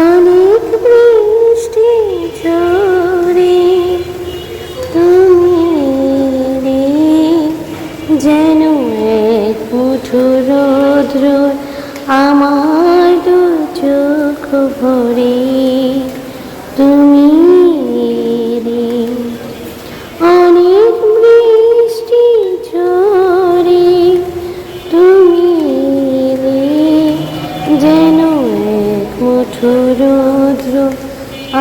অনেক বৃষ্টি ঝরে তুমি এলে, যেন এক মুঠো রৌদ্র আমার দু চোখ ভরে। তুমি এলে, অনেক বৃষ্টি ঝরে তুমি এলে, যেন এক মুঠো রৌদ্র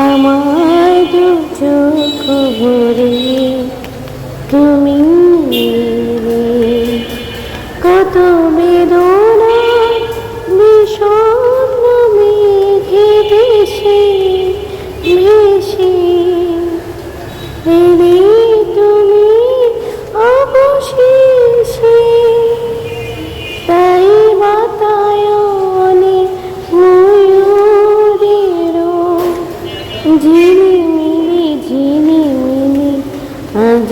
আমার দু চোখ ভরে। তুমি এলে, কত বেদনা বিষণ্ণ মেঘে ভেসে ভেসে এলে তুমি অবশেষে। তাই বাতায়নে ময়ূরেরও ঝিলিমিলি ঝিলিমিলি আজ